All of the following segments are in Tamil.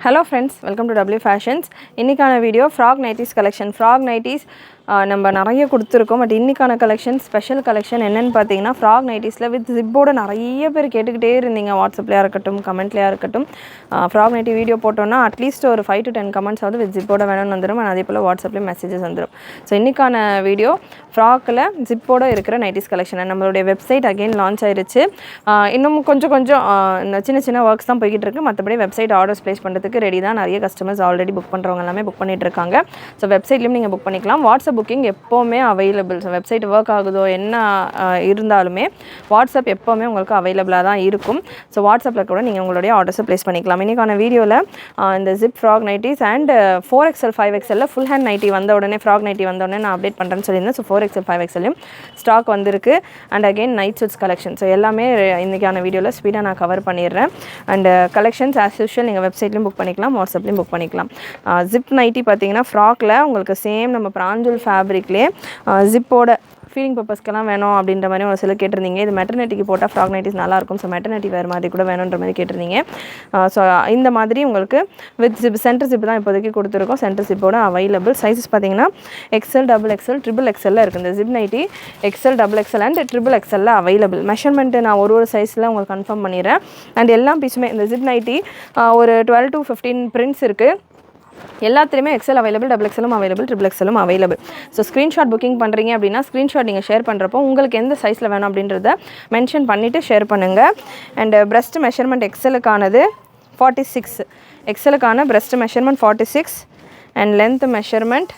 Hello friends, welcome to W Fashions. இன்னைக்கான video frog nighties collection. Frog nighties நம்ம நிறைய கொடுத்துருக்கோம். பட் இன்னைக்கான கலெக்ஷன் ஸ்பெஷல் கலெக்ஷன் என்னன்னு பார்த்தீங்கன்னா ஃப்ராக் நைட்டிஸில் வித் ஜிப்போட நிறைய பேர் கேட்டுக்கிட்டே இருந்தீங்க. வாட்ஸ்அப்லையாக இருக்கட்டும், கமெண்ட்லையாக இருக்கட்டும். ஃப்ராக் நைட்டி வீடியோ போட்டோன்னா அட்லீஸ்ட் ஒரு 5 to 10 கமெண்ட்ஸ் ஆகுது வித் ஜிப்போட வேணும்னு வந்துடும். அதே போல் வாட்ஸ்அப்லேயும் மெசேஜஸ் வந்துடும். ஸோ இன்னைக்கான வீடியோ ஃப்ராக்கில் ஜிப்போட இருக்கிற நைட்டிஸ் கலெக்ஷன். நம்மளுடைய வெப்சைட் அகெயின் லான்ச் ஆயிருச்சு. இன்னும் கொஞ்சம் சின்ன சின்ன ஒர்க்ஸ் தான் போய்கிட்டு இருக்குது. மற்றபடி வெப்சைட் ஆர்டர்ஸ் ப்ளேஸ் பண்ணுறதுக்கு ரெடி தான். நிறைய கஸ்டமர்ஸ் ஆல்ரெடி புக் பண்ணுறவங்க எல்லாமே புக் பண்ணிட்டு இருக்காங்க. ஸோ வெப்சைட்லேயும் நீங்கள் புக் பண்ணிக்கலாம். வாட்ஸ்அப் புக்கிங் எப்போவுமே அவைலபிள். ஸோ வெப்சைட் ஒர்க் ஆகுதோ என்ன இருந்தாலுமே வாட்ஸ்அப் எப்போவுமே உங்களுக்கு அவைலபிளாக தான் இருக்கும். ஸோ வாட்ஸ்அப்பில் கூட நீங்கள் உங்களுடைய ஆர்டர்ஸை ப்ளேஸ் பண்ணிக்கலாம். இன்றைக்கான வீடியோவில் இந்த zip frock nighties and 4XL 5XL full hand nighty வந்த உடனே ஃப்ராக் நைட்டி வந்த உடனே நான் அப்டேட் பண்ணுறேன்னு சொல்லியிருந்தேன். ஸோ 4XL 5XLயும் ஸ்டாக் வந்திருக்கு. And again night suits collection. So எல்லாமே இன்றைக்கான வீடியோவில் ஸ்பீடாக நான் கவர் பண்ணிடுறேன். அண்ட் கலெக்ஷன்ஸ் ஆஸ் யூஷுவல் நீங்கள் வெப்சைட்லையும் புக் பண்ணிக்கலாம், வாட்ஸ்அப்லையும் புக் பண்ணிக்கலாம். ஜிப் நைட்டி பார்த்தீங்கன்னா ஃப்ராக்கில் உங்களுக்கு சேம் நம்ம பிராஞ்சூல் ஃபேப்ரிக்லேயே ஜிப்போட ஃபீலிங் பர்பஸ்க்கெல்லாம் வேணும் அப்படின்ற மாதிரி ஒரு சில கேட்டிருந்தீங்க. இது மெட்டர்னிட்டிக்கு போட்டால் ஃப்ராக் நைட்டிஸ் நல்லாயிருக்கும். ஸோ மெட்டர்னிட்டி வேறு மாதிரி கூட வேணுன்ற மாதிரி கேட்டிருந்தீங்க. ஸோ இந்த மாதிரி உங்களுக்கு வித் ஜிப் சென்டர் ஜிப் தான் இப்போதைக்கு கொடுத்துருக்கோம். சென்டர் ஜிப்போட அவைலபிள் சைஸஸ் பார்த்தீங்கன்னா XL, XXL, XXL இருக்குது. இந்த zip nighty XL, XXL and XXL available. Measurement நான் ஒரு சைஸில் உங்களுக்கு கன்ஃபார்ம் பண்ணிடுறேன். அண்ட் எல்லா பீஸுமே இந்த ஜிப் நைட்டி ஒரு 12 to 15 பிரிண்ட்ஸ் இருக்குது. எல்லாத்துலேயுமே XL அவைலபிள், XXLம் அவைலபிள், XXLம் அவைலபிள். ஸோ ஸ்க்ரீன்ஷாட் புக்கிங் பண்ணுறீங்க அப்படின்னா ஸ்க்ரீன்ஷாட் நீங்கள் ஷேர் பண்ணுறப்போ உங்களுக்கு எந்த சைஸில் வேணும் அப்படின்றத மென்ஷன் பண்ணிவிட்டு ஷேர் பண்ணுங்கள். அண்ட் பிரெஸ்ட் மெஷர்மெண்ட் XLக்கானது 46. XLக்கான breast measurement 46 and length measurement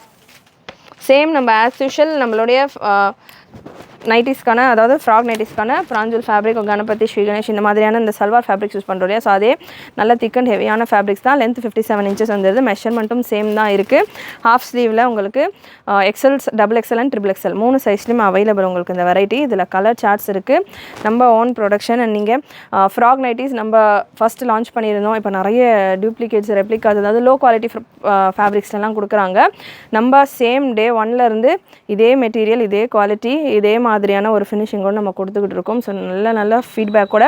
same நம்ம ஆஸ் யூஷுவல் நம்மளுடைய நைட்டிஸ்க்கான, அதாவது ஃப்ராக் நைட்டிஸ்க்கான பிராஞ்சூல் ஃபேப்ரிக், கணபதி, ஸ்ரீ கணேஷ் இந்த மாதிரியான இந்த சல்வார் ஃபேப்ரிக்ஸ் யூஸ் பண்ணுறோம் இல்லையா. ஸோ அதே நல்ல திக் அண்ட் ஹெவியான ஃபேப்ரிக்ஸ் தான். லென்த் 57 inches வந்துடுது. மெஷர்மெண்ட்டும் சேம் தான் இருக்குது. ஹாஃப் ஸ்லீவில் உங்களுக்கு XL, XXL அண்ட் XXL 3 சைஸ்லையும் அவைலபிள் உங்களுக்கு இந்த வெரைட்டி. இதில் கலர் சார்ட்ஸ் இருக்குது. நம்ம ஓன் ப்ரொடக்ஷன். அண்ட் நீங்கள் ஃப்ராக் நைட்டிஸ் நம்ம ஃபஸ்ட்டு லான்ச் பண்ணியிருந்தோம். இப்போ நிறைய டூப்ளிகேட்ஸ், ரெப்ளிகாஸ், அதாவது லோ குவாலிட்டி ஃபேப்ரிக்ஸ்லாம் கொடுக்குறாங்க. நம்ம சேம் டே 1லேருந்து இதே மெட்டீரியல், இதே குவாலிட்டி, இதே மாதிரியான ஒரு ஃபினிஷிங்கோடு நம்ம கொடுத்துக்கிட்டு இருக்கோம். ஸோ நல்ல ஃபீட்பேக்கோட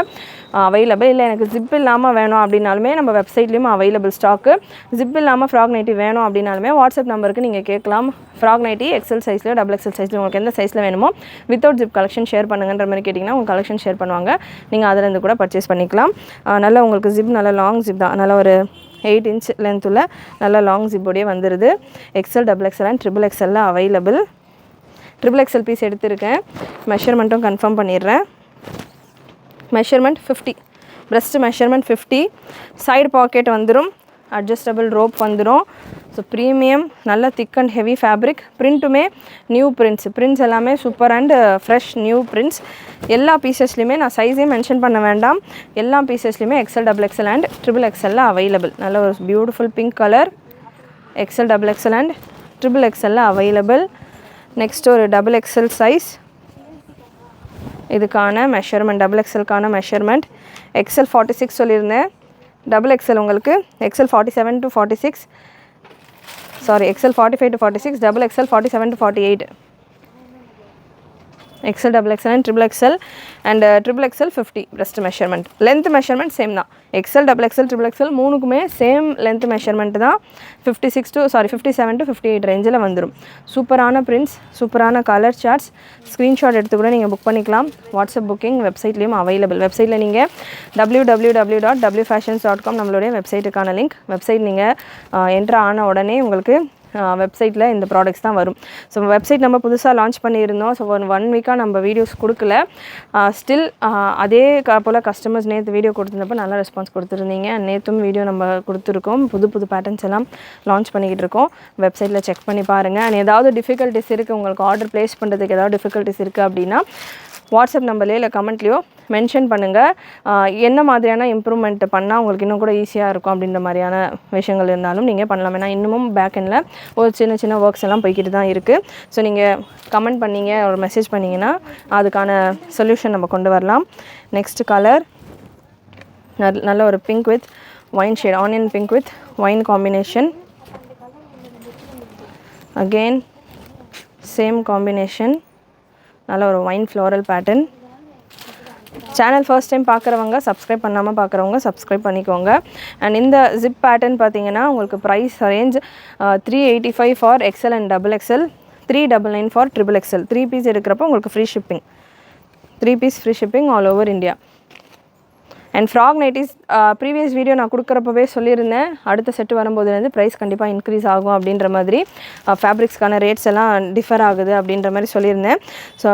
அவைலபிள். இல்லை எனக்கு ஜிப் இல்லாமல் வேணும் அப்படின்னாலுமே நம்ம வெப்சைட்லேயும் அவைலபிள் ஸ்டாக்கு. ஜிப் இல்லாமல் ஃப்ராக் நைட்டி வேணும் அப்படின்னாலுமே வாட்ஸ்அப் நம்பருக்கு நீங்கள் கேட்கலாம். ஃப்ராக் நைட்டி XL சைஸ்லையோ XXL சைஸ்லையோ உங்களுக்கு எந்த சைஸில் வேணுமோ வித்தவுட் ஜிப் கலெக்ஷன் ஷேர் பண்ணுங்கன்ற மாதிரி கேட்டிங்கன்னா உங்கள் கலெக்ஷன் ஷேர் பண்ணுவாங்க. நீங்கள் அதிலேருந்து கூட பர்ச்சேஸ் பண்ணிக்கலாம். நல்லா உங்களுக்கு ஜிப் நல்ல லாங் ஜிப் தான். நல்ல ஒரு 8 inch லென்த்தில் நல்ல லாங் ஜிப்போடையே வந்துடுது. XL, XXL and XXL available. XXL piece எடுத்திருக்கேன். மெஷர்மெண்ட்டும் கன்ஃபார்ம் பண்ணிடுறேன். Measurement 50, breast measurement 50, side pocket வந்துடும், அட்ஜஸ்டபிள் ரோப் வந்துடும். ஸோ ப்ரீமியம் நல்ல திக் அண்ட் ஹெவி ஃபேப்ரிக். பிரிண்ட்டுமே நியூ பிரிண்ட்ஸ் எல்லாமே super and fresh new prints. எல்லா பீசஸ்லையுமே நான் சைஸே மென்ஷன் பண்ண வேண்டாம். எல்லா பீசஸ்லையுமே XL, XXL and XXL available. நல்ல ஒரு beautiful pink colour. XL, XXL and XXL available. Next ஒரு XXL சைஸ். இதுக்கான மெஷர்மெண்ட் XXLக்கான மெஷர்மெண்ட் XL 46 சொல்லியிருந்தேன். XXL உங்களுக்கு XL 47 to 46, sorry XL 45 to 46, XXL 47 to 48. XL, XXL and XXL and XXL 50 breast measurement. Length measurement same தான். XL, XXL மூணுக்குமே சேம் லென்த் மெஷர்மெண்ட் தான். 57 to 58 ரேஞ்சில் வந்துடும். சூப்பரான பிரிண்ட்ஸ், சூப்பரான கலர் சார்ட்ஸ். ஸ்க்ரீன்ஷாட் எடுத்து கூட நீங்கள் புக் பண்ணிக்கலாம். வாட்ஸ்அப் புக்கிங் வெப்சைட்லேயும் அவைலபிள். வெப்சைட்டில் நீங்கள் www.wfashions.com நம்மளுடைய வெப்சைட்டுக்கான லிங்க். வெப்சைட் நீங்கள் என்ட்ரு ஆன உடனே உங்களுக்கு வெப்சைட்டில் இந்த ப்ராடக்ட்ஸ் தான் வரும். ஸோ வெப்சைட் நம்ம புதுசாக லான்ச் பண்ணியிருந்தோம். ஸோ ஒன் வீக்காக நம்ம வீடியோஸ் கொடுக்கல. ஸ்டில் அதே போல் கஸ்டமர்ஸ் நேற்று வீடியோ கொடுத்துருந்தப்போ நல்ல ரெஸ்பான்ஸ் கொடுத்துருந்தீங்க. நேற்றும் வீடியோ நம்ம கொடுத்துருக்கோம். புது பேட்டர்ன்ஸ் எல்லாம் லான்ச் பண்ணிக்கிட்டு இருக்கோம். வெப்சைட்டில் செக் பண்ணி பாருங்கள். அண்ட் ஏதாவது டிஃபிகல்ட்டிஸ் இருக்குது, உங்களுக்கு ஆர்டர் ப்ளேஸ் பண்ணுறதுக்கு ஏதாவது டிஃபிகல்ட்டிஸ் இருக்குது அப்படின்னா வாட்ஸ்அப் நம்பர்லேயோ இல்லை கமெண்ட்லேயோ மென்ஷன் பண்ணுங்கள். என்ன மாதிரியான இம்ப்ரூவ்மெண்ட் பண்ணால் உங்களுக்கு இன்னும் கூட ஈஸியாக இருக்கும் அப்படின்ற மாதிரியான விஷயங்கள் இருந்தாலும் நீங்கள் பண்ணலாம். ஏன்னா இன்னமும் பேக் எண்டில் ஒரு சின்ன ஒர்க்ஸ் எல்லாம் போய்கிட்டு தான் இருக்குது. ஸோ நீங்கள் கமெண்ட் பண்ணிங்க, ஒரு மெசேஜ் பண்ணிங்கன்னா அதுக்கான சொல்யூஷன் நம்ம கொண்டு வரலாம். நெக்ஸ்ட் கலர் நல்ல ஒரு pink with wine shade, onion pink with wine combination. Again same combination, நல்ல ஒரு wine floral pattern. Channel first time பார்க்குறவங்க சப்ஸ்கிரைப் பண்ணாமல் பார்க்குறவங்க சப்ஸ்கிரைப் பண்ணிக்கோங்க. அண்ட் இந்த ஜிப் பேட்டர்ன் பார்த்தீங்கன்னா உங்களுக்கு price range 385 for XL and double XL, 399 for triple XL. 3 piece எடுக்கிறப்போ உங்களுக்கு free shipping, 3 piece free shipping all over India. And frock nighties previous video நான் கொடுக்குறப்பவே சொல்லியிருந்தேன், அடுத்த செட்டு வரும்போதுலேருந்து ப்ரைஸ் கண்டிப்பாக இன்க்ரீஸ் ஆகும் அப்படின்ற மாதிரி, ஃபேப்ரிக்ஸ்க்கான ரேட்ஸ் எல்லாம் டிஃபர் ஆகுது அப்படின்ற மாதிரி சொல்லியிருந்தேன். ஸோ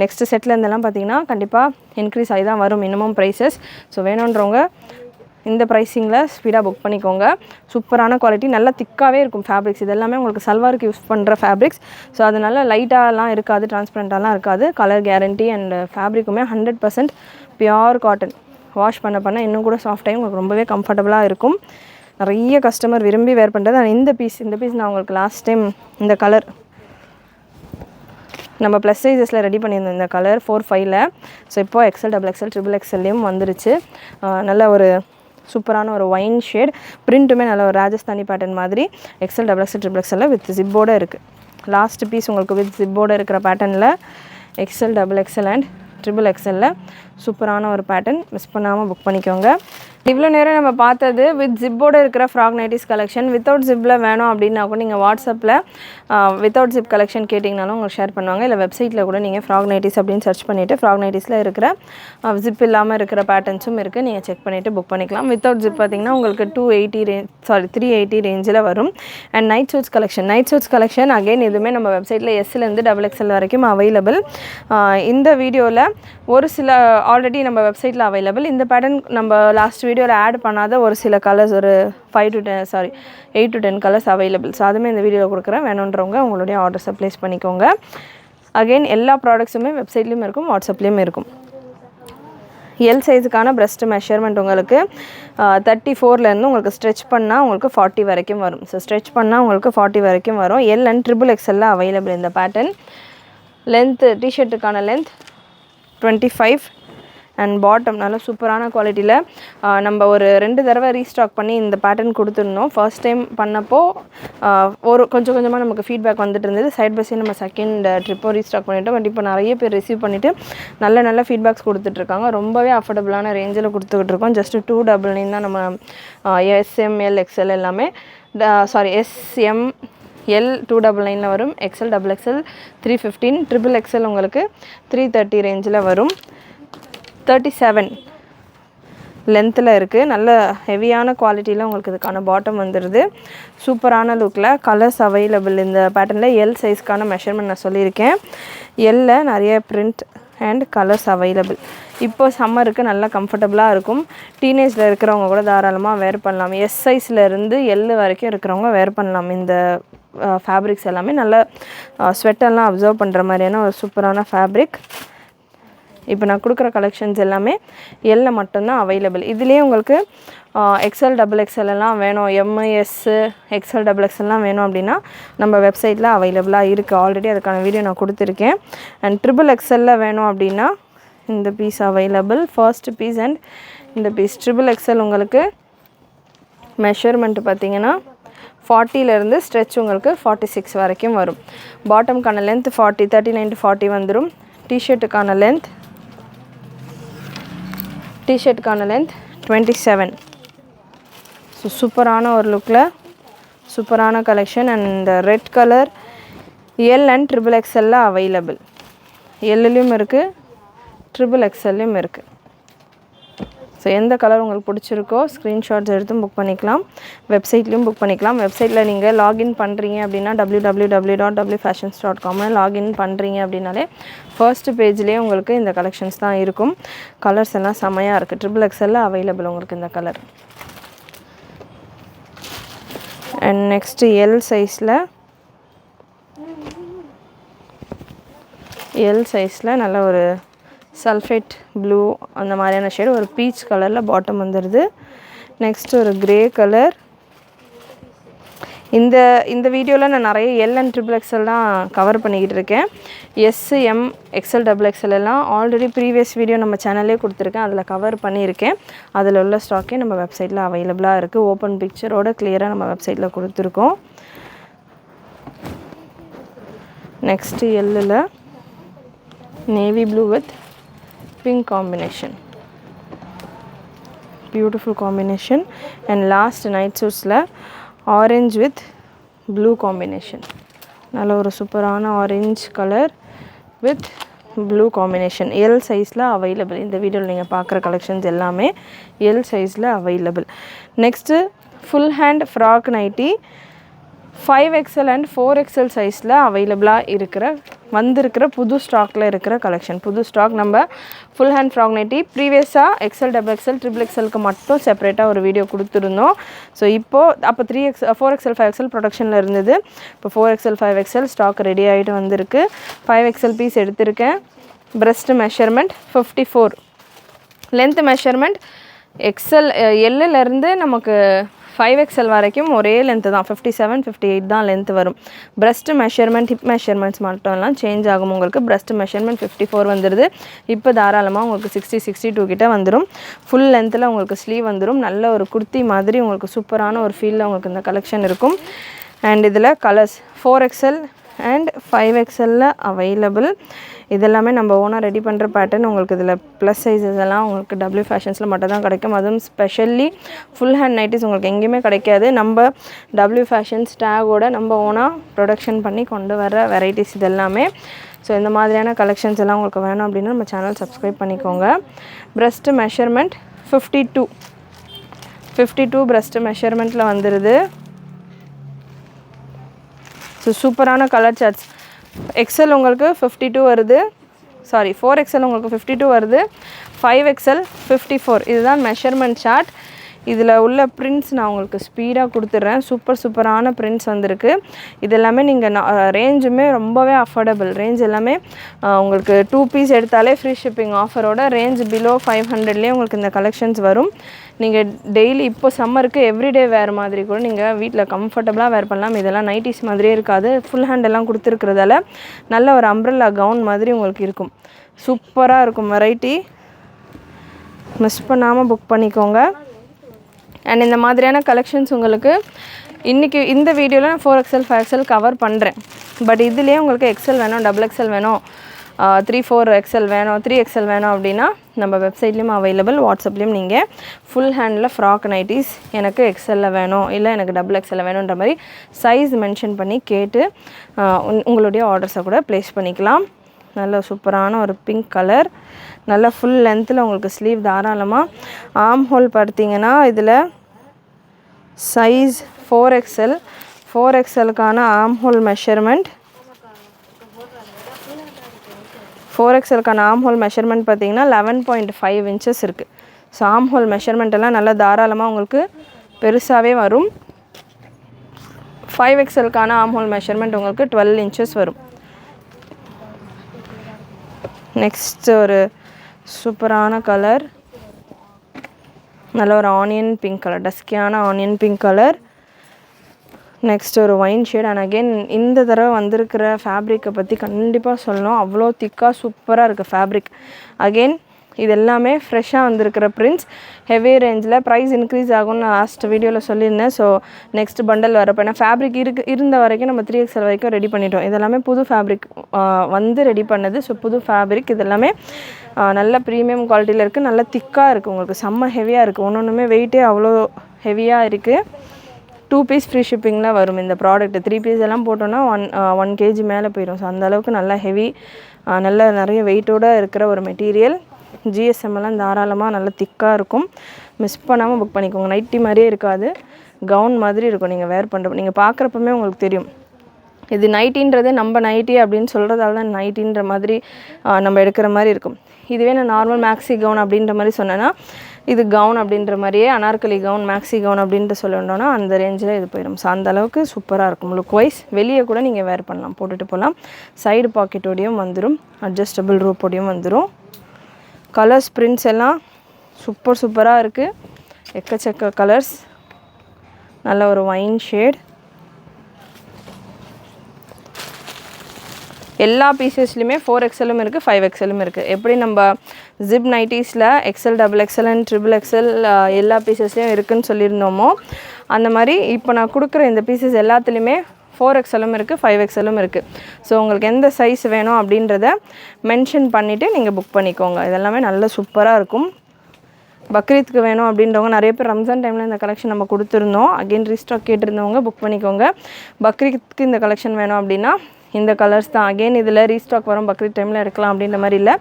நெக்ஸ்ட் செட்லேருந்தெல்லாம் பார்த்தீங்கன்னா கண்டிப்பாக இன்க்ரீஸ் ஆகி தான் வரும் மினிமம் ப்ரைஸஸ். ஸோ வேணுன்றவங்க இந்த ப்ரைஸிங்கில் ஸ்பீடாக புக் பண்ணிக்கோங்க. சூப்பரான குவாலிட்டி, நல்லா திக்காகவே இருக்கும் ஃபேப்ரிக்ஸ். இது எல்லாமே உங்களுக்கு சல்வாருக்கு யூஸ் பண்ணுற ஃபேப்ரிக்ஸ். ஸோ அதனால் லைட்டாலாம் இருக்காது, டிரான்ஸ்பரண்ட்டாலாம் இருக்காது. கலர் கேரண்டி அண்ட் ஃபேப்ரிக்குமே 100% பியோர் காட்டன். வாஷ் பண்ண இன்னும் கூட சாஃப்டாகி உங்களுக்கு ரொம்பவே கம்ஃபர்டபுளாக இருக்கும். நிறைய கஸ்டமர் விரும்பி வேர் பண்ணுறது. ஆனால் இந்த பீஸ் நான் உங்களுக்கு லாஸ்ட் டைம் இந்த கலர் நம்ம ப்ளஸ் சைஸஸில் ரெடி பண்ணியிருந்தோம், இந்த கலர் 4-5ல். ஸோ இப்போது எக்ஸல், டபுள் எக்ஸல், ட்ரிபிள் எக்ஸல்லையும் வந்துருச்சு. நல்ல ஒரு சூப்பரான ஒரு ஒயின் ஷேட், பிரிண்ட்டுமே நல்ல ஒரு ராஜஸ்தானி பேட்டர்ன் மாதிரி. எக்ஸல், டபுள் எக்ஸல், ட்ரிபிள் எக்ஸலில் வித் ஜிப்போடு இருக்குது. லாஸ்ட் பீஸ் உங்களுக்கு வித் ஜிப்போடு இருக்கிற பேட்டர்னில் XL, double XL and triple எக்ஸலில் சூப்பரான ஒரு பேட்டர்ன். மிஸ் பண்ணாமல் புக் பண்ணிக்கோங்க. இவ்வளோ நேரம் நம்ம பார்த்தது வித் ஜிப்போடு இருக்கிற ஃப்ராக் நைட்டிஸ் கலெக்ஷன். வித்தவுட் ஜிப்பில் வேணும் அப்படின்னா கூட நீங்கள் வாட்ஸ்அப்பில் வித்தவுட் ஜிப் கலெக்ஷன் கேட்டிங்கனாலும் உங்களுக்கு ஷேர் பண்ணுவாங்க. இல்லை வெப்சைட்டில் கூட நீங்கள் ஃப்ராக் நைட்டிஸ் அப்படின்னு சர்ச் பண்ணிவிட்டு ஃப்ராக் நைட்டிஸில் இருக்கிற ஜிப் இல்லாமல் இருக்கிற பேட்டர்ன்ஸும் இருக்குது, நீங்கள் செக் பண்ணிவிட்டு புக் பண்ணிக்கலாம். வித்தவுட் ஜிப் பார்த்திங்கன்னா உங்களுக்கு 380 ரேஞ்சில் வரும். And night suits collection again இதுவுமே நம்ம வெப்சைட்டில் எஸ்லேருந்து டபுள் எக்ஸல் வரைக்கும் அவைலபிள். இந்த வீடியோவில் ஒரு சில ஆல்ரெடி நம்ம வெப்சைட்டில் அவைலபிள். இந்த பேட்டர்ன் நம்ம லாஸ்ட் வீடியோவில் ஆட் பண்ணாத ஒரு சில கலர்ஸ், ஒரு 8 to 10 கலர்ஸ் அவைலபிள். ஸோ அதுவுமே இந்த வீடியோவில் கொடுக்குறேன். வேணுன்றவங்க உங்களுடைய ஆர்டர்ஸை ப்ளேஸ் பண்ணிக்கோங்க. அகெயின் எல்லா ப்ராடக்ட்ஸுமே வெப்சைட்லேயும் இருக்கும், வாட்ஸ்அப்லேயும் இருக்கும். எல் சைஸுக்கான பிரஸ்ட் மெஷர்மெண்ட் உங்களுக்கு 34லேருந்து உங்களுக்கு ஸ்ட்ரெச் பண்ணால் உங்களுக்கு 40 வரைக்கும் வரும். ஸோ ஸ்ட்ரெச் பண்ணால் உங்களுக்கு 40 வரைக்கும் வரும். எல் அண்ட் ட்ரிபிள் எக்ஸலில் அவைலபிள் இந்த பேட்டர்ன். லென்த்து, டிஷர்ட்டுக்கான லென்த் 25 அண்ட் பாட்டம் நல்ல சூப்பரான குவாலிட்டியில். நம்ம ஒரு 2 தடவை ரீஸ்டாக் பண்ணி இந்த பேட்டர்ன் கொடுத்துருந்தோம். ஃபர்ஸ்ட் டைம் பண்ணப்போ ஒரு கொஞ்சமாக நமக்கு ஃபீட்பேக் வந்துட்டு இருந்தது. சைட் பை சைட் நம்ம செகண்ட் ட்ரிப்போ ரீஸ்டாக் பண்ணிவிட்டோம். பட் இப்போ நிறைய பேர் ரிசீவ் பண்ணிவிட்டு நல்ல ஃபீட்பேக்ஸ் கொடுத்துட்ருக்காங்க. ரொம்பவே அஃபோர்டபுளான ரேஞ்சில் கொடுத்துக்கிட்டு இருக்கோம். ஜஸ்ட்டு 299 தான். நம்ம எஸ்எம்எல் எக்ஸ்எல் எல்லாமே எஸ்எம் எல் 299 வரும். XL, double XL 315, triple XL உங்களுக்கு 330 ரேஞ்சில் வரும். 37 லென்த்தில் இருக்குது. நல்ல ஹெவியான குவாலிட்டியில் உங்களுக்கு இதுக்கான பாட்டம் வந்துடுது. சூப்பரான லுக்கில் கலர்ஸ் அவைலபிள் இந்த பேட்டர்னில். எல் சைஸ்க்கான மெஷர்மெண்ட் நான் சொல்லியிருக்கேன். எல்ல நிறைய பிரிண்ட் அண்ட் கலர்ஸ் அவைலபிள். இப்போ சம்மருக்கு நல்லா கம்ஃபர்டபுளாக இருக்கும். டீனேஜில் இருக்கிறவங்க கூட தாராளமாக வேர் பண்ணலாம். எஸ் சைஸ்லேருந்து எல் வரைக்கும் இருக்கிறவங்க வேர் பண்ணலாம். இந்த ஃபேப்ரிக்ஸ் எல்லாமே நல்ல ஸ்வெட்டெல்லாம் அப்சர்வ் பண்ணுற மாதிரியான ஒரு சூப்பரான ஃபேப்ரிக். இப்போ நான் கொடுக்குற கலெக்ஷன்ஸ் எல்லாமே எல்ல மட்டும்தான் அவைலபிள். இதுலேயே உங்களுக்கு எக்ஸல், டபுள் எக்ஸல் எல்லாம் வேணும், எம்எஸ் எக்ஸல், டபுள் எக்ஸல்லாம் வேணும் அப்படின்னா நம்ம வெப்சைட்டில் அவைலபிளாக இருக்குது. ஆல்ரெடி அதுக்கான வீடியோ நான் கொடுத்துருக்கேன். அண்ட் ட்ரிபிள் எக்ஸலில் வேணும் அப்படின்னா இந்த piece available. First piece and இந்த பீஸ் ட்ரிபிள் எக்ஸல் உங்களுக்கு மெஷர்மெண்ட்டு பார்த்திங்கன்னா 40லேருந்து ஸ்ட்ரெச் உங்களுக்கு 46 வரைக்கும் வரும். பாட்டம்க்கான லென்த் 39 to 40 வந்துடும். டிஷர்ட்டுக்கான லென்த் 27. ஸோ சூப்பரான ஒரு லுக்கில் சூப்பரான collection. And red colour L and triple எக்ஸலில் அவைலபிள். எல்லுலேயும் இருக்குது, ட்ரிபிள் எக்ஸல்லையும் இருக்குது. ஸோ எந்த கலர் உங்களுக்கு பிடிச்சிருக்கோ ஸ்க்ரீன்ஷாட்ஸ் எடுத்து புக் பண்ணிக்கலாம். வெப்சைட்லேயும் புக் பண்ணிக்கலாம். வெப்சைட்டில் நீங்கள் லாகின் பண்ணுறீங்க அப்படின்னா www.wfashions.com லாகின் பண்ணுறீங்க அப்படின்னாலே ஃபர்ஸ்ட் பேஜ்லேயே உங்களுக்கு இந்த கலெக்ஷன்ஸ் தான் இருக்கும். கலர்ஸ் எல்லாம் செமையாக இருக்குது. ட்ரிபிள் எக்ஸலில் அவைலபிள் உங்களுக்கு இந்த கலர். அண்ட் நெக்ஸ்ட்டு எல் சைஸில் நல்ல ஒரு சல்ஃபேட் ப்ளூ அந்த மாதிரியான ஷேடு, ஒரு பீச் கலரில் பாட்டம் வந்துடுது. நெக்ஸ்ட் ஒரு கிரே கலர். இந்த வீடியோவில் நான் நிறைய எல் அண்ட் ட்ரிபிள் எக்ஸல் தான் கவர் பண்ணிக்கிட்டு இருக்கேன். எஸ்எம் எக்ஸல், டபுள் எக்ஸல் எல்லாம் ஆல்ரெடி ப்ரீவியஸ் வீடியோ நம்ம சேனல்லே கொடுத்துருக்கேன், அதில் கவர் பண்ணியிருக்கேன். அதில் உள்ள ஸ்டாக்கே நம்ம வெப்சைட்டில் அவைலபிளாக இருக்குது. ஓப்பன் பிக்சரோட கிளியராக நம்ம வெப்சைட்டில் கொடுத்துருக்கோம். நெக்ஸ்ட்டு எல்லில் navy blue with pink combination. Beautiful combination. And last night சூட்ஸில் ஆரஞ்ச் வித் ப்ளூ காம்பினேஷன். நல்ல ஒரு சூப்பரான orange colour with blue combination. L சைஸில் அவைலபிள். இந்த வீடியோவில் நீங்கள் பார்க்குற கலெக்ஷன்ஸ் எல்லாமே எல் சைஸில் available. Next full hand frock nighty 5XL and 4XL சைஸில் அவைலபிளாக வந்திருக்கிற புது ஸ்டாக்கில் இருக்கிற கலெக்ஷன். புது ஸ்டாக். நம்ம ஃபுல் ஹேண்ட் ஃப்ராக் நைட்டி ப்ரீவியஸாக XL, XXL, XXXLக்கு மட்டும் செப்பரேட்டாக ஒரு வீடியோ கொடுத்துருந்தோம். ஸோ இப்போது அப்போ 4XL 5XL ப்ரொடக்ஷனில் இருந்தது. இப்போ 4XL 5XL ஸ்டாக் ரெடி ஆகிட்டு வந்திருக்கு. 5XL பீஸ் எடுத்திருக்கேன். Breast measurement 54. லென்த் மெஷர்மெண்ட் எல்லிலேருந்து நமக்கு 5XL வரைக்கும் ஒரே லென்த்து தான். 57, 58 தான் லென்த் வரும். பிரஸ்ட் மெஷர்மெண்ட், ஹிப் மெஷர்மெண்ட்ஸ் மட்டும்லாம் சேஞ்ச் ஆகும். உங்களுக்கு பிரஸ்ட் மெஷர்மெண்ட் 54 வந்துடுது. இப்போ தாராளமாக உங்களுக்கு 60, 62 கிட்ட வந்துடும். ஃபுல் லென்த்தில் உங்களுக்கு ஸ்லீவ் வந்துடும். நல்ல ஒரு குர்த்தி மாதிரி உங்களுக்கு சூப்பரான ஒரு ஃபீலில் உங்களுக்கு இந்த கலெக்ஷன் இருக்கும். அண்ட் இதில் colours 4XL and 5XL available. இதெல்லாமே நம்ம ஓனாக ரெடி பண்ணுற பேட்டர்ன். உங்களுக்கு இதில் ப்ளஸ் சைஸஸ் எல்லாம் உங்களுக்கு டபிள்யூ ஃபேஷன்ஸில் மட்டும் தான் கிடைக்கும். அதுவும் ஸ்பெஷல்லி ஃபுல் ஹேண்ட் நைட்டிஸ் உங்களுக்கு எங்கேயுமே கிடைக்காது. நம்ம டபிள்யூ ஃபேஷன்ஸ் டேகோட நம்ம ஓனாக ப்ரொடக்ஷன் பண்ணி கொண்டு வர வெரைட்டிஸ் இதெல்லாமே. ஸோ இந்த மாதிரியான கலெக்ஷன்ஸ் எல்லாம் உங்களுக்கு வேணும் அப்படின்னா நம்ம சேனல் சப்ஸ்கிரைப் பண்ணிக்கோங்க. பிரஸ்ட் மெஷர்மெண்ட் 52 பிரஸ்ட் மெஷர்மெண்ட்டில் வந்துடுது. ஸோ சூப்பரான கலர் சார்ட்ஸ். XL உங்களுக்கு 52 வருது. 4XL உங்களுக்கு 52 வருது. 5XL 54. இதுதான் மெஷர்மெண்ட் சார்ட். இதில் உள்ள பிரிண்ட்ஸ் நான் உங்களுக்கு ஸ்பீடாக கொடுத்துட்றேன். சூப்பரான பிரிண்ட்ஸ் வந்திருக்கு. இது எல்லாமே நீங்கள் ரேஞ்சுமே ரொம்பவே அஃபோர்டபுள். ரேஞ்ச் எல்லாமே உங்களுக்கு 2 பீஸ் எடுத்தாலே ஃப்ரீ ஷிப்பிங் ஆஃபரோட ரேஞ்ச் பிலோ 500லேயே உங்களுக்கு இந்த கலெக்ஷன்ஸ் வரும். நீங்கள் டெய்லி இப்போ சம்மருக்கு எவ்ரிடே வேறு மாதிரி கூட நீங்கள் வீட்டில் கம்ஃபர்டபுளாக வேர் பண்ணலாம். இதெல்லாம் நைட்டிஸ் மாதிரியே இருக்காது. ஃபுல் ஹேண்டெல்லாம் கொடுத்துருக்கிறதால நல்ல ஒரு அம்ப்ரெல்லா கவுன் மாதிரி உங்களுக்கு இருக்கும். சூப்பராக இருக்கும். வெரைட்டி மிஸ் பண்ணாமல் புக் பண்ணிக்கோங்க. அண்ட் இந்த மாதிரியான கலெக்ஷன்ஸ் உங்களுக்கு இன்றைக்கி இந்த வீடியோவில் நான் 4XL 5XL கவர் பண்ணுறேன். பட் இதுலேயே உங்களுக்கு XL வேணும், XXL வேணும், 3-4XL வேணும், 3XL வேணும் அப்படின்னா நம்ம வெப்சைட்லேயும் அவைலபிள். வாட்ஸ்அப்லேயும் நீங்கள் ஃபுல் ஹேண்டில் ஃப்ராக் நைட்டிஸ் எனக்கு XLல வேணும், இல்லை எனக்கு XXL வேணுன்ற மாதிரி சைஸ் மென்ஷன் பண்ணி கேட்டு உங்களுடைய ஆர்டர்ஸை கூட ப்ளேஸ் பண்ணிக்கலாம். நல்ல சூப்பரான ஒரு பிங்க் கலர். நல்ல ஃபுல் லென்த்தில் உங்களுக்கு ஸ்லீவ் தாராளமாக. ஆர்ம் ஹோல் பார்த்தீங்கன்னா இதில் சைஸ் 4XL. 4XLக்கான ஆர்ம் ஹோல் மெஷர்மெண்ட் 4XLக்கான ஆர்ம் ஹோல் மெஷர்மெண்ட் பார்த்தீங்கன்னா 11.5 இன்ச்சஸ் இருக்குது. ஸோ ஆர்ம் ஹோல் மெஷர்மெண்ட் எல்லாம் நல்லா தாராளமாக உங்களுக்கு பெருசாகவே வரும். 5XLக்கான ஆர்ம் ஹோல் மெஷர்மெண்ட் உங்களுக்கு 12 இன்ச்சஸ் வரும். நெக்ஸ்ட் ஒரு சூப்பரான கலர். நல்ல ஒரு ஆனியன் பிங்க் கலர், டஸ்கியான ஆனியன் பிங்க் கலர். நெக்ஸ்ட் ஒரு ஒயின் ஷேட். அண்ட் அகெயின் இந்த தடவை வந்திருக்கிற ஃபேப்ரிக்கை பற்றி கண்டிப்பாக சொல்லணும். அவ்வளோ திக்காக சூப்பராக இருக்குது ஃபேப்ரிக். அகெயின் இது எல்லாமே ஃப்ரெஷ்ஷாக வந்திருக்கிற பிரிண்ட்ஸ். ஹெவி ரேஞ்சில் ப்ரைஸ் இன்க்ரீஸ் ஆகும்னு நான் லாஸ்ட் வீடியோவில் சொல்லியிருந்தேன். ஸோ நெக்ஸ்ட் பண்டல் வரப்போ ஏன்னா ஃபேப்ரிக் இருந்த வரைக்கும் நம்ம 3XL வரைக்கும் ரெடி பண்ணிட்டோம். இதெல்லாமே புது ஃபேப்ரிக் வந்து ரெடி பண்ணது. ஸோ புது ஃபேப்ரிக் இதெல்லாமே நல்ல ப்ரீமியம் குவாலிட்டியில் இருக்குது. நல்ல திக்காக இருக்குது. உங்களுக்கு செம்ம ஹெவியாக இருக்குது. ஒன்றுமே வெயிட்டே அவ்வளோ ஹெவியாக இருக்குது. 2 பீஸ் ஃப்ரீ ஷிப்பிங்கில் வரும் இந்த ப்ராடக்ட். 3 பீஸ் எல்லாம் போட்டோன்னா 1 kg மேலே போயிடும். ஸோ அந்தளவுக்கு நல்லா ஹெவி, நல்ல நிறைய வெயிட்டோடு இருக்கிற ஒரு மெட்டீரியல். GSM எல்லாம் தாராளமாக நல்லா திக்காக இருக்கும். மிஸ் பண்ணாமல் புக் பண்ணிக்கோங்க. நைட்டி மாதிரியே இருக்காது, கவுன் மாதிரி இருக்கும். நீங்கள் வேர் பண்ணுற நீங்கள் பார்க்குறப்பமே உங்களுக்கு தெரியும் இது நைட்டின்றதே நம்ம நைட்டி அப்படின்னு சொல்கிறதால தான் நைட்டின்ற மாதிரி நம்ம எடுக்கிற மாதிரி இருக்கும். இதுவே நான் நார்மல் மேக்ஸி கவுன் அப்படின்ற மாதிரி சொன்னேன்னா இது கவுன் அப்படின்ற மாதிரியே அனார்கலி கவுன், மேக்ஸி கவுன் அப்படின்ட்டு சொல்லணுன்னா அந்த ரேஞ்சில் இது போயிடும். ஸோ அந்தளவுக்கு சூப்பராக இருக்கும். லுக் வைஸ் வெளியே கூட நீங்கள் வேர் பண்ணலாம், போட்டுட்டு போகலாம். சைடு பாக்கெட்டோடையும் வந்துடும், அட்ஜஸ்டபிள் ரூப்போடையும் வந்துடும். கலர்ஸ் பிரிண்ட்ஸ் எல்லாம் சூப்பராக இருக்குது. எக்கச்சக்க கலர்ஸ். நல்ல ஒரு ஒயின் ஷேட். எல்லா பீசஸ்லையுமே 4XLம் இருக்குது, 5XLம் இருக்குது. எப்படி நம்ம ஜிப் நைட்டிஸில் XL, XXL அண்ட் XXXL எல்லா பீசஸ்லையும் இருக்குதுன்னு சொல்லியிருந்தோமோ அந்த மாதிரி இப்போ நான் கொடுக்குற இந்த பீசஸ் எல்லாத்துலேயுமே 4XLம் இருக்குது, 5XLம் இருக்குது. ஸோ உங்களுக்கு எந்த சைஸ் வேணும் அப்படின்றத மென்ஷன் பண்ணிவிட்டு நீங்கள் புக் பண்ணிக்கோங்க. இதெல்லாமே நல்ல சூப்பராக இருக்கும். பக்ரீத்துக்கு வேணும் அப்படின்றவங்க நிறைய பேர் ரம்ஜான் டைமில் இந்த கலெக்ஷன் நம்ம கொடுத்துருந்தோம். அகெயின் ரீஸ்டாக் கேட்டிருந்தவங்க புக் பண்ணிக்கோங்க. பக்ரீத்துக்கு இந்த கலெக்ஷன் வேணும் அப்படின்னா இந்த கலர்ஸ் தான். அகெயின் இதில் ரீஸ்டாக் வரும், பக்ரீத் டைமில் எடுக்கலாம் அப்படின்ற மாதிரி இல்லை.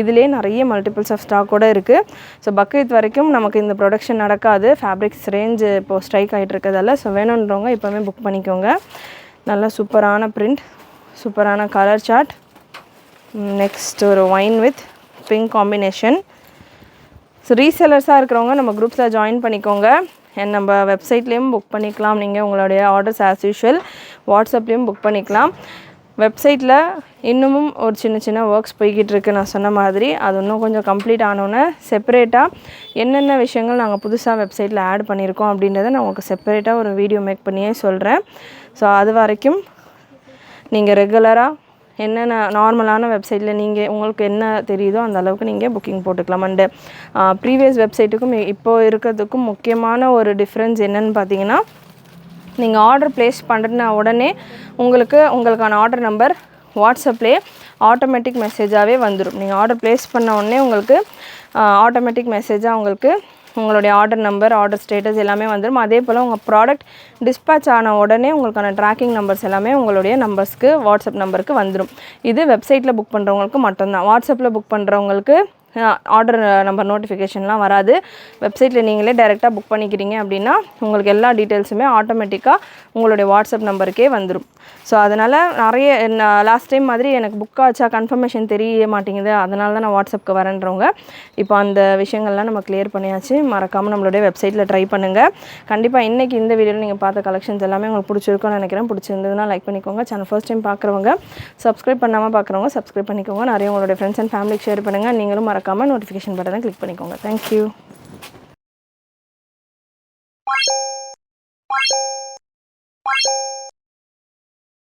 இதிலே நிறைய மல்டிபிள்ஸ் ஆஃப் ஸ்டாக்கோடு இருக்குது. ஸோ பக்ரீத் வரைக்கும் நமக்கு இந்த ப்ரொடக்ஷன் நடக்காது. ஃபேப்ரிக்ஸ் ரேஞ்சு இப்போது ஸ்ட்ரைக் ஆகிட்டு இருக்கிறதால ஸோ வேணுன்றவங்க இப்போவே புக் பண்ணிக்கோங்க. நல்ல சூப்பரான பிரிண்ட், சூப்பரான கலர் சார்ட். நெக்ஸ்ட் ஒரு wine with pink combination. So ரீசெல்லர்ஸாக இருக்கிறவங்க நம்ம குரூப்ஸில் ஜாயின் பண்ணிக்கோங்க. அண்ட் நம்ம வெப்சைட்லேயும் புக் பண்ணிக்கலாம். நீங்கள் உங்களுடைய ஆர்டர்ஸ் ஆஸ் யூஷுவல் வாட்ஸ்அப்லேயும் புக் பண்ணிக்கலாம். வெப்சைட்டில் இன்னமும் ஒரு சின்ன சின்ன ஒர்க்ஸ் போய்கிட்டு இருக்குது. நான் சொன்ன மாதிரி அது இன்னும் கொஞ்சம் கம்ப்ளீட் ஆனோன்னே செப்பரேட்டாக என்னென்ன விஷயங்கள் நாங்கள் புதுசாக வெப்சைட்டில் ஆட் பண்ணியிருக்கோம் அப்படின்றத நான் உங்களுக்கு செப்பரேட்டாக ஒரு வீடியோ மேக் பண்ணியே சொல்கிறேன். ஸோ அது வரைக்கும் நீங்கள் ரெகுலராக என்னென்ன நார்மலான வெப்சைட்டில் நீங்கள் உங்களுக்கு என்ன தெரியுதோ அந்த அளவுக்கு நீங்கள் புக்கிங் போட்டுக்கலாம். அண்டு ப்ரீவியஸ் வெப்சைட்டுக்கும் இப்போது இருக்கிறதுக்கும் முக்கியமான ஒரு டிஃப்ரென்ஸ் என்னென்னு பார்த்தீங்கன்னா, நீங்கள் ஆர்டர் ப்ளேஸ் பண்ணுறதுனா உடனே உங்களுக்கான ஆர்டர் நம்பர் வாட்ஸ்அப்லேயே ஆட்டோமேட்டிக் மெசேஜாகவே வந்துடும். நீங்கள் ஆர்டர் ப்ளேஸ் பண்ண உடனே உங்களுக்கு ஆட்டோமேட்டிக் மெசேஜாக உங்களுக்கு உங்களுடைய ஆர்டர் நம்பர், ஆர்டர் ஸ்டேட்டஸ் எல்லாமே வந்துடும். அதே போல் உங்கள் ப்ராடக்ட் டிஸ்பேச் ஆன உடனே உங்களுக்கான ட்ராக்கிங் நம்பர்ஸ் எல்லாமே உங்களுடைய நம்பர்ஸ்க்கு வாட்ஸ்அப் நம்பருக்கு வந்துடும். இது வெப்சைட்டில் புக் பண்ணுறவங்களுக்கு மட்டும்தான். வாட்ஸ்அப்பில் புக் பண்ணுறவங்களுக்கு ஆர்டர் நம்பர் நோட்டிஃபிகேஷன்லாம் வராது. வெப்சைட்டில் நீங்களே டைரெக்டாக புக் பண்ணிக்கிறீங்க அப்படின்னா உங்களுக்கு எல்லா டீட்டெயில்ஸுமே ஆட்டோமேட்டிக்காக உங்களுடைய வாட்ஸ்அப் நம்பருக்கே வந்துடும். ஸோ அதனால் நிறைய லாஸ்ட் டைம் மாதிரி எனக்கு புக் ஆச்சா கன்ஃபர்மேஷன் தெரிய மாட்டேங்குது, அதனால தான் நான் வாட்ஸ்அப்புக்கு வரேன்றவங்க இப்போ அந்த விஷயங்கள்லாம் நம்ம கிளியர் பண்ணியாச்சு. மறக்காமல் நம்மளுடைய வெப்சைட்டில் ட்ரை பண்ணுங்கள். கண்டிப்பாக இன்றைக்கி இந்த வீடியோவில் நீங்கள் பார்த்த கலெக்ஷன்ஸ் எல்லாமே உங்களுக்கு பிடிச்சிருக்கும்னு நினைக்கிறேன். பிடிச்சிருந்ததுன்னா லைக் பண்ணிக்கோங்க. சேனல் ஃபர்ஸ்ட் டைம் பார்க்குறவங்க சப்ஸ்கிரைப் பண்ணாமல் பார்க்குறவங்க சப்ஸ்கிரைப் பண்ணிக்கோங்க. நிறைய உங்களுடைய ஃப்ரெண்ட்ஸ் அண்ட் ஃபேமிலிக்கு ஷேர் பண்ணுங்கள். நீங்களும் மறக்காமல் நோட்டிஃபிகேஷன் பட்டனை கிளிக் பண்ணிக்கோங்க. தேங்க்யூ.